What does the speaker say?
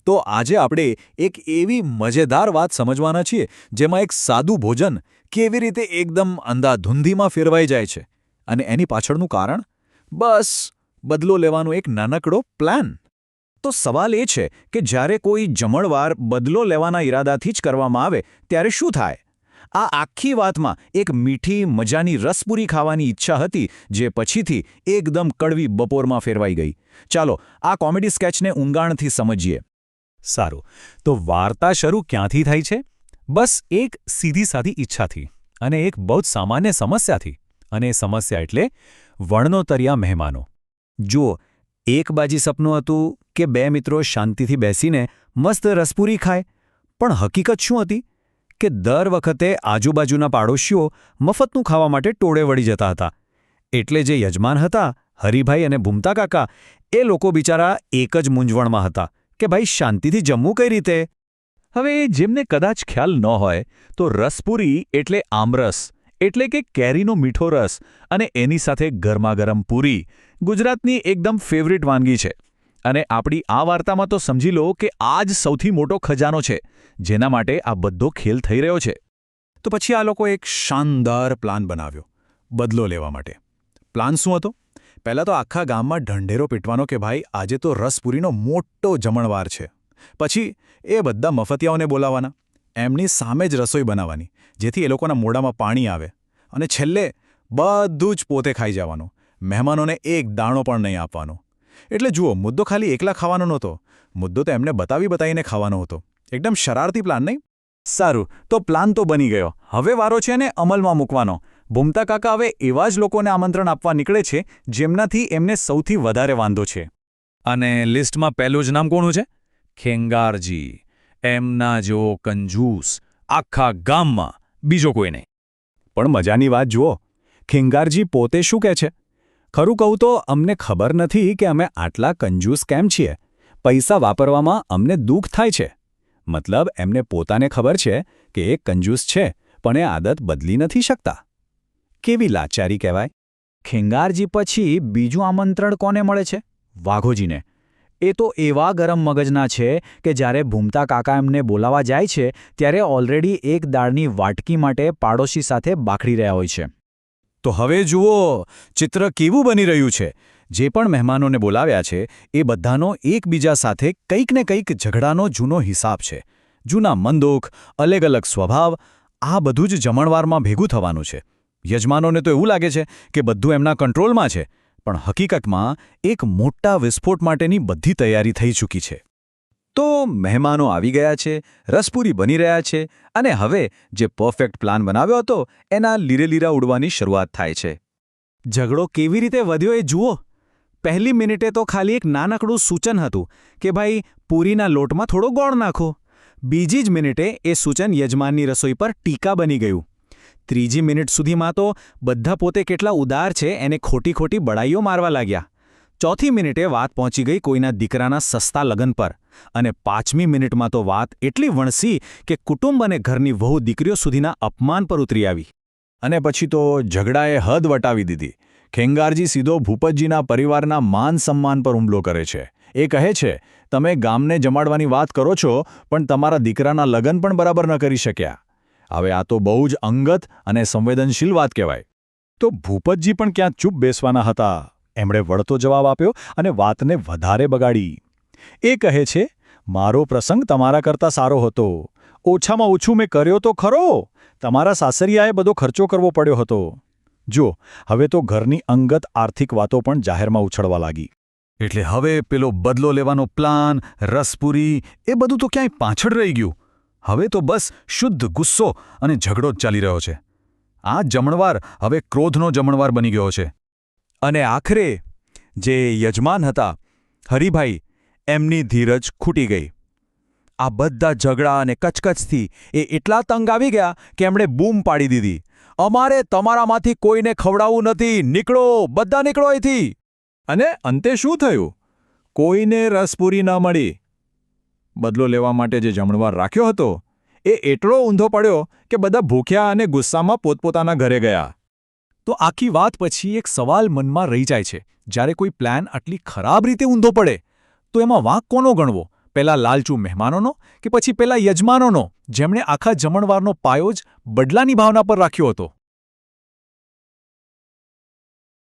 તો આજે આપણે એક એવી મજેદાર વાત સમજવાના છીએ જેમાં એક સાદું ભોજન કેવી રીતે એકદમ અંધાધૂંધીમાં ફેરવાઈ જાય છે અને એની પાછળનું કારણ બસ બદલો લેવાનો એક નાનકડો પ્લાન. તો સવાલ એ છે કે જ્યારે કોઈ જમણવાર બદલો લેવાના ઈરાદાથી જ કરવામાં આવે ત્યારે શું થાય? આ આખી વાતમાં એક મીઠી મજાની રસપૂરી ખાવાની ઈચ્છા હતી જે પછીથી એકદમ કડવી બપોરમાં ફેરવાઈ ગઈ. ચાલો આ કોમેડી સ્કેચને ઊંડાણથી સમજીએ. સારું, તો વાર્તા શરૂ ક્યાંથી થાય છે? બસ એક સીધી સાદી ઈચ્છાથી અને એક બહુ જ સામાન્ય સમસ્યાથી. અને એ સમસ્યા એટલે વણનોતરિયા મહેમાનો. જુઓ, એક બાજી સપનું હતું કે બે મિત્રો શાંતિથી બેસીને મસ્ત રસપૂરી ખાય, પણ હકીકત શું હતી કે દર વખતે આજુબાજુના પાડોશીઓ મફતનું ખાવા માટે ટોળે વળી જતા હતા. એટલે જે યજમાન હતા, હરિભાઈ અને ભૂમતા કાકા, એ લોકો બિચારા એક જ મૂંઝવણમાં હતા કે ભાઈ શાંતિથી જમવું કઈ રીતે? હવે જેમને કદાચ ખ્યાલ ન હોય તો રસપૂરી એટલે આમરસ, એટલે કે કેરીનો મીઠો રસ અને એની સાથે ગરમાગરમ પૂરી ગુજરાતની એકદમ ફેવરિટ વાનગી છે. અને આપણી આ વાર્તામાં તો સમજી લો કે આ જ સૌથી મોટો ખજાનો છે જેના માટે આ બધો ખેલ થઈ રહ્યો છે. તો પછી આ લોકો એક શાનદાર પ્લાન બનાવ્યો બદલો લેવા માટે. પ્લાન શું હતો? પહેલાં તો આખા ગામમાં ઢંઢેરો પીટવાનો કે ભાઈ આજે તો રસપૂરીનો મોટો જમણવાર છે. પછી એ બધા મફતિયાઓને બોલાવવાના, એમની સામે જ રસોઈ બનાવવાની જેથી એ લોકોના મોઢામાં પાણી આવે, અને છેલ્લે બધું જ પોતે ખાઈ જવાનું, મહેમાનોને એક દાણો પણ નહીં આપવાનો. એટલે જુઓ, મુદ્દો ખાલી એકલા ખાવાનો નહોતો, મુદ્દો તો એમને બતાવીને ખાવાનો હતો. એકદમ શરારતી પ્લાન, નહીં? સારું, તો પ્લાન તો બની ગયો. હવે વારો છે ને અમલમાં મૂકવાનો. ભૂમતા કાકા હવે એવા જ લોકોને આમંત્રણ આપવા નીકળે છે જેમનાથી એમને સૌથી વધારે વાંધો છે. અને લિસ્ટમાં પહેલું જ નામ કોનું છે? ખેંગારજી. એમના જેવો કંજૂસ આખા ગામમાં બીજો કોઈ નહીં. પણ મજાની વાત જુઓ, ખેંગારજી પોતે શું કહે છે? ખરું કહું તો અમને ખબર નથી કે અમે આટલા કંજૂસ કેમ છીએ. પૈસા વાપરવામાં અમને દુઃખ થાય છે. મતલબ એમને પોતાને ખબર છે કે એ કંજૂસ છે, પણ એ આદત બદલી નથી શકતા. કેવી લાચારી કહેવાય! ખેંગારજી પછી બીજું આમંત્રણ કોને મળે છે? વાઘોજીને. એ તો એવા ગરમ મગજના છે કે જ્યારે ભૂમતા કાકા એમને બોલાવા જાય છે ત્યારે ઓલરેડી એક દાળની વાટકી માટે પાડોશી સાથે બાખડી રહ્યા હોય છે. તો હવે જુઓ, ચિત્ર કેવું બની રહ્યું છે. જે પણ મહેમાનોને બોલાવ્યા છે એ બધાનો એકબીજા સાથે કંઈક ને કંઈક ઝઘડાનો જૂનો હિસાબ છે. જૂના મનદુખ, અલગ અલગ સ્વભાવ, આ બધું જ જમણવારમાં ભેગું થવાનું છે. યજમાનોને તો એવું લાગે છે કે બધું એમના કંટ્રોલમાં છે, પણ હકીકતમાં એક મોટા વિસ્ફોટ માટેની બધી તૈયારી થઈ ચૂકી છે. તો મહેમાનો આવી ગયા છે, રસપૂરી બની રહ્યા છે, અને હવે જે પરફેક્ટ પ્લાન બનાવ્યો હતો એના લીરેલીરા ઉડવાની શરૂઆત થાય છે. ઝઘડો કેવી રીતે વધ્યો એ જુઓ. પહેલી મિનિટે તો ખાલી એક નાનકડું સૂચન હતું કે ભાઈ પૂરીના લોટમાં થોડો ગોળ નાખો. બીજી જ મિનિટે એ સૂચન યજમાનની રસોઈ પર ટીકા બની ગયું. ત્રીજી મિનિટ સુધીમાં તો બધા પોતે કેટલા ઉદાર છે એને ખોટી ખોટી બડાઈઓ મારવા લાગ્યા. ચોથી મિનિટે વાત પહોંચી ગઈ કોઈના દીકરાના સસ્તા લગ્ન પર, અને પાંચમી મિનિટમાં તો વાત એટલી વણસી કે કુટુંબ અને ઘરની વહુ દીકરીઓ સુધીના અપમાન પર ઉતરી આવી. અને પછી તો ઝઘડાએ હદ વટાવી દીધી. ખેંગારજી સીધો ભૂપતજીના પરિવારના માન સન્માન પર હુમલો કરે છે. એ કહે છે, તમે ગામને જમાડવાની વાત કરો છો પણ તમારા દીકરાના લગ્ન પણ બરાબર ન કરી શક્યા. હવે આ તો બહુ જ અંગત અને સંવેદનશીલ વાત કહેવાય. તો ભૂપતજી પણ ક્યાં ચૂપ બેસવાના હતા. એમણે વળતો જવાબ આપ્યો અને વાતને વધારે બગાડી. એ કહે છે, મારો પ્રસંગ તમારા કરતાં સારો હતો. ઓછામાં ઓછું મેં કર્યો તો ખરો. તમારા સાસરિયાએ બધો ખર્ચો કરવો પડ્યો હતો. જો, હવે તો ઘરની અંગત આર્થિક વાતો પણ જાહેરમાં ઉછળવા લાગી. એટલે હવે પેલો બદલો લેવાનો પ્લાન, રસપૂરી, એ બધું તો ક્યાંય પાછળ રહી ગયું. હવે તો બસ શુદ્ધ ગુસ્સો અને ઝઘડો જ ચાલી રહ્યો છે. આ જમણવાર હવે ક્રોધનો જમણવાર બની ગયો છે. અને આખરે જે યજમાન હતા, હરિભાઈ, એમની ધીરજ ખૂટી ગઈ. આ બધા ઝઘડા અને કચકચથી એ એટલા તંગ આવી ગયા કે એમણે બૂમ પાડી દીધી, અમારે તમારામાંથી કોઈને ખવડાવવું નથી, નીકળો, બધા નીકળો અહીંથી. અને અંતે શું થયું? કોઈને રસપૂરી ન મળી. બદલો લેવા માટે જે જમણવાર રાખ્યો હતો એ એટલો ઊંધો પડ્યો કે બધા ભૂખ્યા અને ગુસ્સામાં પોતપોતાના ઘરે ગયા. તો આખી વાત પછી એક સવાલ મનમાં રહી જાય છે, જ્યારે કોઈ પ્લાન આટલી ખરાબ રીતે ઊંધો પડે તો એમાં વાંક કોનો ગણવો? પેલા લાલચુ મહેમાનોનો કે પછી પેલા યજમાનોનો જેમણે આખા જમણવારનો પાયો જ બદલાની ભાવના પર રાખ્યો હતો?